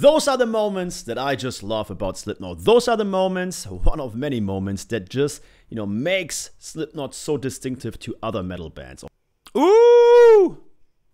Those are the moments that I just love about Slipknot. Those are the moments, one of many moments, that just, makes Slipknot so distinctive to other metal bands. Ooh!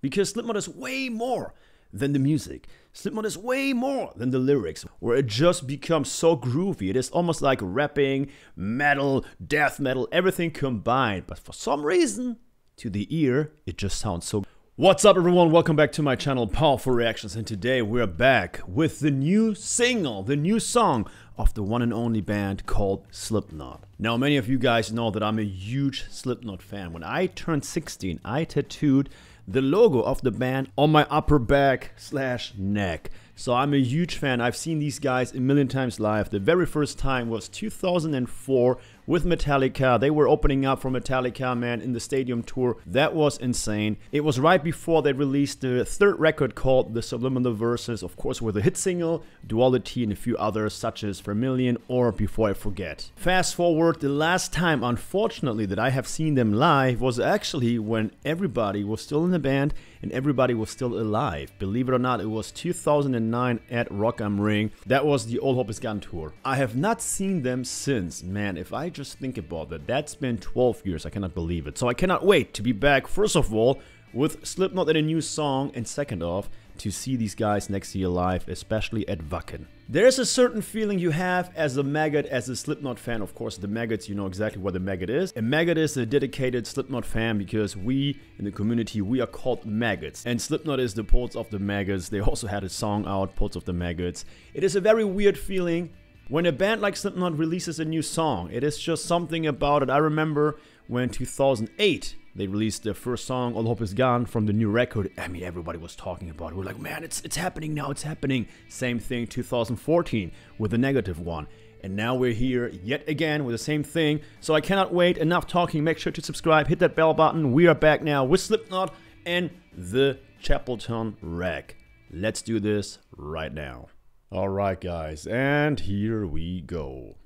Because Slipknot is way more than the music. Slipknot is way more than the lyrics, where it just becomes so groovy. It is almost like rapping, metal, death metal, everything combined. But for some reason, to the ear, it just sounds so good. What's up, everyone? Welcome back to my channel, Powerful Reactions, and today we're back with the new single, the new song of the one and only band called Slipknot. Now, many of you guys know that I'm a huge Slipknot fan. When I turned 16, I tattooed the logo of the band on my upper back/neck. So I'm a huge fan. I've seen these guys a million times live. The very first time was 2004 with Metallica. They were opening up for Metallica, man, in the stadium tour. That was insane. It was right before they released the third record called The Subliminal Verses, of course, with a hit single, Duality, and a few others such as Vermilion or Before I Forget. Fast forward, the last time, unfortunately, that I have seen them live was actually when everybody was still in the band and everybody was still alive. Believe it or not, it was 2009 at Rock am Ring. That was the All Hope Is Gone tour. I have not seen them since. Man, if I just think about that, that's been 12 years. I cannot believe it. So I cannot wait to be back, first of all, with Slipknot and a new song, and second off, to see these guys next year live, especially at Wacken. There's a certain feeling you have as a maggot, as a Slipknot fan. Of course, the maggots, you know exactly what the maggot is. A maggot is a dedicated Slipknot fan because we, in the community, we are called maggots. And Slipknot is the Pulse of the Maggots. They also had a song out, Pulse of the Maggots. It is a very weird feeling when a band like Slipknot releases a new song. It is just something about it. I remember when 2008, they released their first song, All Hope Is Gone, from the new record. I mean, everybody was talking about it. We're like, man, it's happening now, it's happening. Same thing 2014 with the Negative One. And now we're here yet again with the same thing. So I cannot wait. Enough talking. Make sure to subscribe, hit that bell button. We are back now with Slipknot and the Chapeltown Rag. Let's do this right now. All right, guys, and here we go.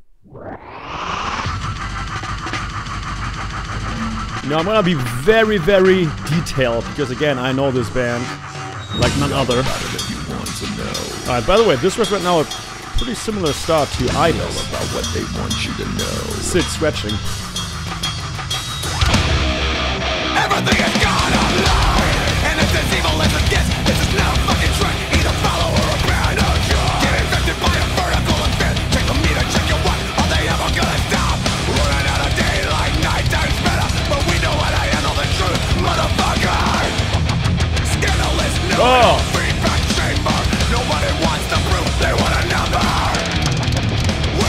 Now I'm gonna be very, very detailed because, again, I know this band like none other. Alright, by the way, this was right now a pretty similar start to Idols. About what they want you to know. Sid scratching. Everything is gone online, and it's as evil as it gets. This is no fucking trick, either follow or abandon. Get infected by a vertical event. Check the meter, check your what. Are they ever gonna stop? Running out of daylight, night time's better, but we know how to handle the truth, motherfucker. Scandalous, no feedback chamber. Nobody wants the proof, they want a number. We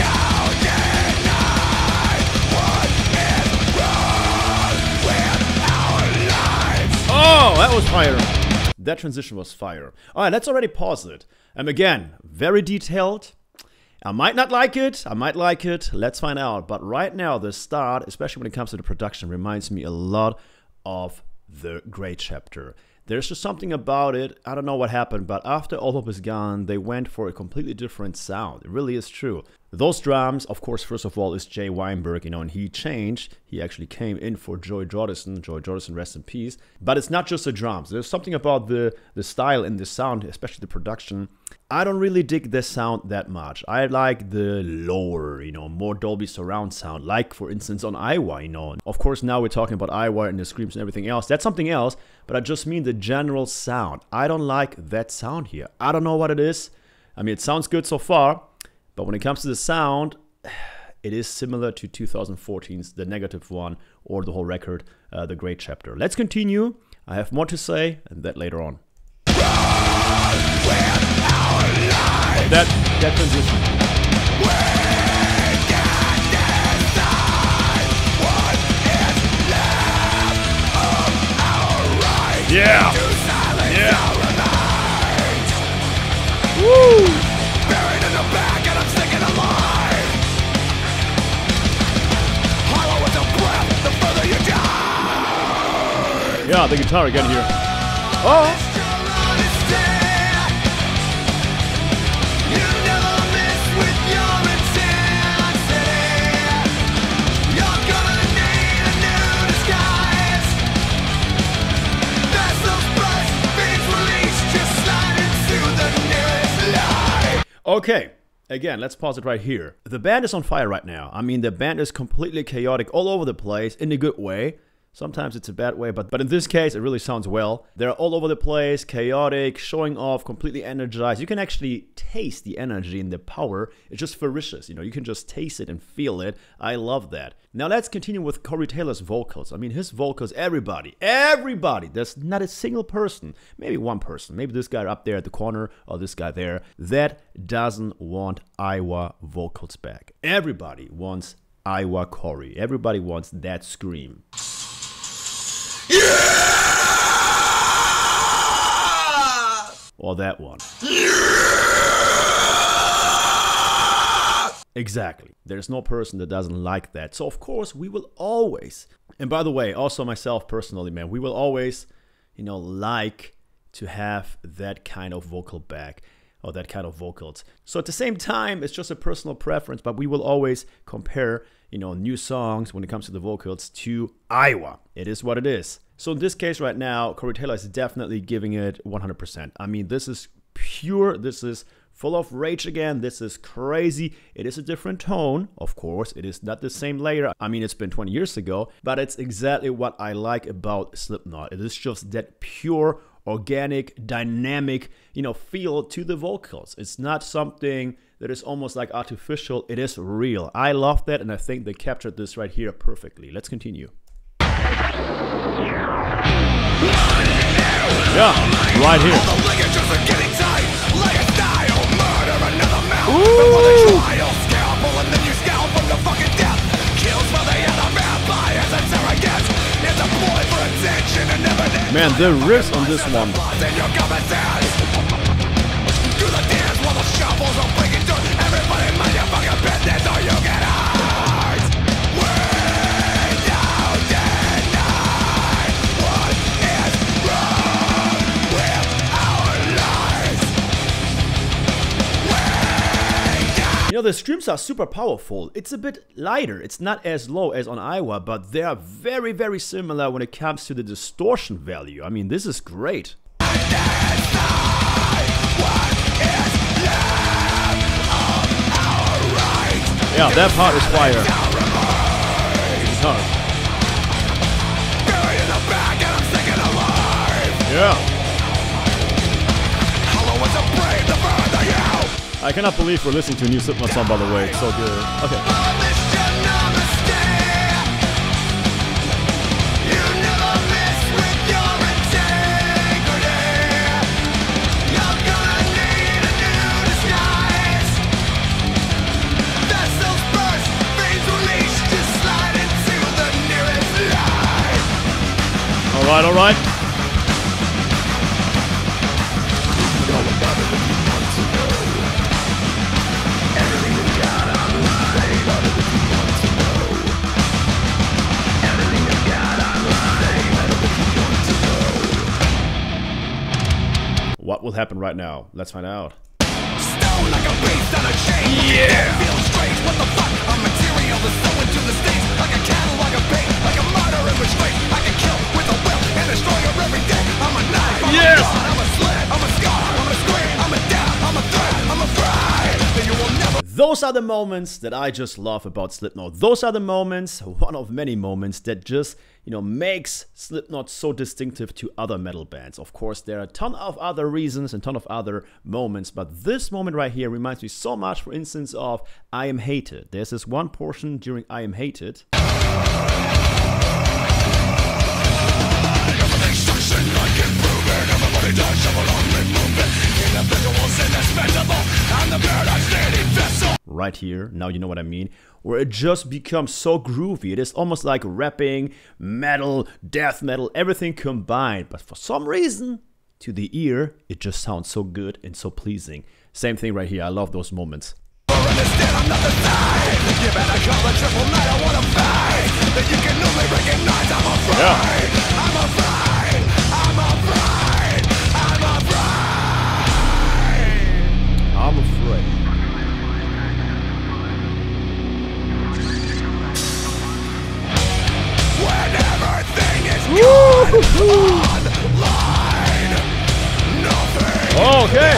don't deny what is wrong with our lives. Oh, that was fire. That transition was fire. Alright, let's already pause it. Again, very detailed. I might not like it, I might like it, let's find out. But right now, the start, especially when it comes to the production, reminds me a lot of The Great Chapter. There's just something about it, I don't know what happened, but after All Hope Is Gone, they went for a completely different sound. It really is true. Those drums, of course, first of all, is Jay Weinberg, and he changed. He actually came in for Joy Jordison. Joy Jordison, rest in peace. But it's not just the drums. There's something about the style and the sound, especially the production. I don't really dig this sound that much. I like the lower, more Dolby surround sound, like, for instance, on Iowa, Of course, now we're talking about Iowa and the screams and everything else. That's something else, but I just mean the general sound. I don't like that sound here. I don't know what it is. I mean, it sounds good so far, but when it comes to the sound, it is similar to 2014's The Negative One or the whole record, The Great Chapter. Let's continue. I have more to say, and that later on. That transition. We can decide what is left of our right. Yeah. To silence our minds. Woo! Buried in the back and I'm sticking alive. Hollow as a breath, the further you die. Yeah, the guitar again here. Oh! The Okay, again, let's pause it right here. The band is on fire right now. I mean, the band is completely chaotic all over the place in a good way. Sometimes it's a bad way, but in this case, it really sounds well. They're all over the place, chaotic, showing off, completely energized. You can actually taste the energy and the power. It's just ferocious, you know, you can just taste it and feel it. I love that. Now let's continue with Corey Taylor's vocals. I mean, his vocals, everybody, there's not a single person, maybe one person, maybe this guy up there at the corner or this guy there, that doesn't want Iowa vocals back. Everybody wants Iowa Corey. Everybody wants that scream. Yeah! Or that one. Yeah! Exactly. There's no person that doesn't like that. So of course we will always, and by the way, also myself personally, man, we will always, you know, like to have that kind of vocal back or that kind of vocals. So at the same time, it's just a personal preference, but we will always compare, you know, new songs when it comes to the vocals to Iowa. It is what it is. So in this case right now, Corey Taylor is definitely giving it 100%. I mean, this is pure, this is full of rage again, this is crazy. It is a different tone, of course, it is not the same layer. I mean, it's been 20 years ago, but it's exactly what I like about Slipknot. It is just that pure, organic, dynamic, you know, feel to the vocals. It's not something that is almost like artificial, it is real. I love that, and I think they captured this right here perfectly. Let's continue. Yeah, right here. Ooh. Man, the riffs on this one. You know, the screams are super powerful. It's a bit lighter. It's not as low as on Iowa, but they are very, very similar when it comes to the distortion value. I mean, this is great. Yeah, that part is fire. It's hard. Yeah. I cannot believe we're listening to a new Slipknot song, by the way. It's so good. Okay. All right. What will happen right now? Let's find out. Stone like a beast on a chain. Yeah! Feels strange, what the fuck? A material is so into the states. Like a catalog of pain, like a murder in restraint. I can kill with a will and destroy her every day. I'm a knife, I'm a gun, I'm a slit, I'm a scar, I'm a scream, I'm a death, I'm a threat, I'm afraid that you will never. Those are the moments that I just love about Slipknot. Those are the moments, one of many moments that just, you know, makes Slipknot so distinctive to other metal bands. Of course, there are a ton of other reasons and a ton of other moments, but this moment right here reminds me so much, for instance, of I Am Hated. There's this one portion during I Am Hated. Right here, now you know what I mean, where it just becomes so groovy. It is almost like rapping, metal, death metal, everything combined. But for some reason, to the ear, it just sounds so good and so pleasing. Same thing right here, I love those moments. I'm afraid. When everything is gone online, nothing Okay.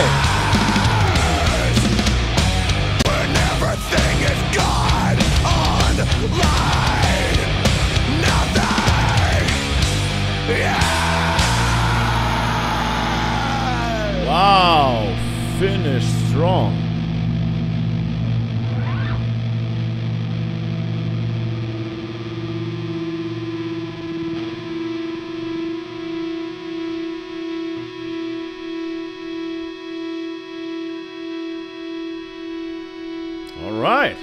Wow, finish strong. All right.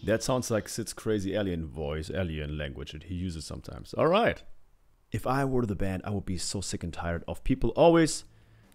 That sounds like Sid's crazy alien voice, alien language that he uses sometimes. All right. If I were the band, I would be so sick and tired of people always,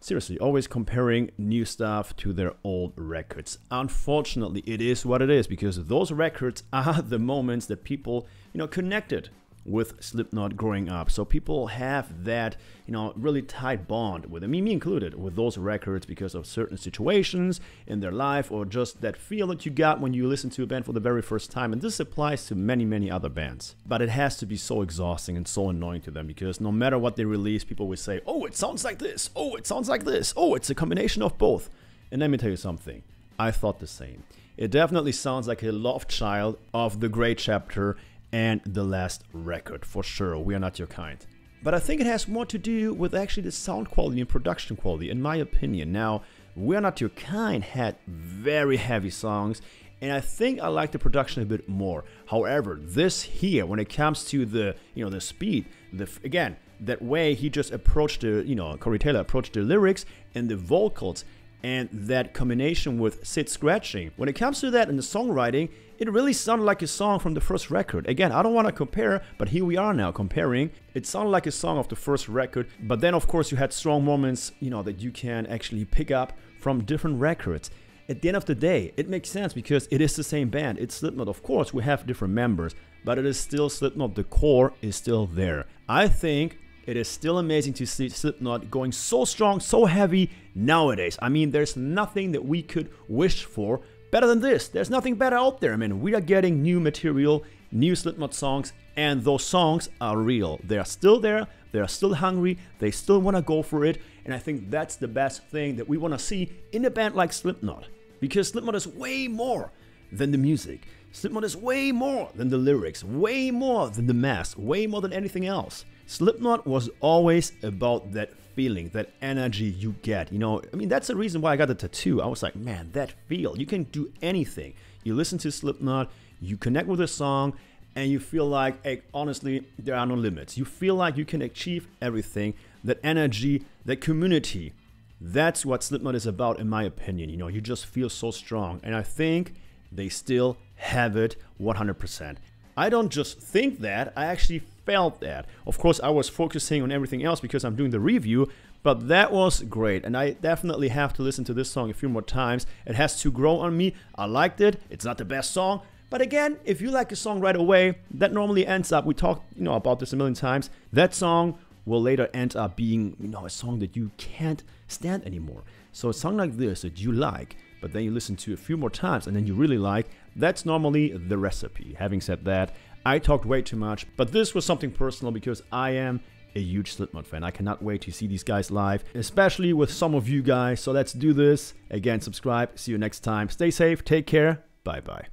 seriously, always comparing new stuff to their old records. Unfortunately, it is what it is, because those records are the moments that people, connected with Slipknot growing up. So people have that, really tight bond with them, me included, with those records because of certain situations in their life, or just that feel that you got when you listen to a band for the very first time. And this applies to many, many other bands. But it has to be so exhausting and so annoying to them, because no matter what they release, people will say, oh, it sounds like this. Oh, it sounds like this. Oh, it's a combination of both. And let me tell you something. I thought the same. It definitely sounds like a love child of the Great Chapter and the last record, for sure. We Are Not Your Kind. But I think it has more to do with actually the sound quality and production quality, in my opinion. Now, We Are Not Your Kind had very heavy songs, and I think I like the production a bit more. However, this here, when it comes to the, the speed, again, that way he just approached the, Corey Taylor approached the lyrics and the vocals, and that combination with Sid scratching. When it comes to that and the songwriting, it really sounded like a song from the first record. Again, I don't want to compare, but here we are now comparing. It sounded like a song of the first record, but then of course you had strong moments, that you can actually pick up from different records. At the end of the day, it makes sense because it is the same band. It's Slipknot. Of course, we have different members, but it is still Slipknot. The core is still there. I think it is still amazing to see Slipknot going so strong, so heavy nowadays. I mean, there's nothing that we could wish for better than this. There's nothing better out there. I mean, we are getting new material, new Slipknot songs, and those songs are real. They are still there. They are still hungry. They still want to go for it. And I think that's the best thing that we want to see in a band like Slipknot. Because Slipknot is way more than the music. Slipknot is way more than the lyrics, way more than the mask, way more than anything else. Slipknot was always about that feeling, that energy you get. I mean, that's the reason why I got the tattoo. I was like, man, that feel. You can do anything. You listen to Slipknot, you connect with a song, and you feel like, hey, honestly, there are no limits. You feel like you can achieve everything. That energy, that community. That's what Slipknot is about, in my opinion. You just feel so strong. And I think they still have it 100%. I don't just think that, I actually felt that. Of course, I was focusing on everything else because I'm doing the review, but that was great. And I definitely have to listen to this song a few more times. It has to grow on me. I liked it. It's not the best song. But again, if you like a song right away, that normally ends up, we talked about this a million times, that song will later end up being a song that you can't stand anymore. So a song like this that you like, but then you listen to a few more times and then you really like, that's normally the recipe. Having said that, I talked way too much, but this was something personal because I am a huge Slipknot fan. I cannot wait to see these guys live, especially with some of you guys. So let's do this. Again, subscribe. See you next time. Stay safe. Take care. Bye-bye.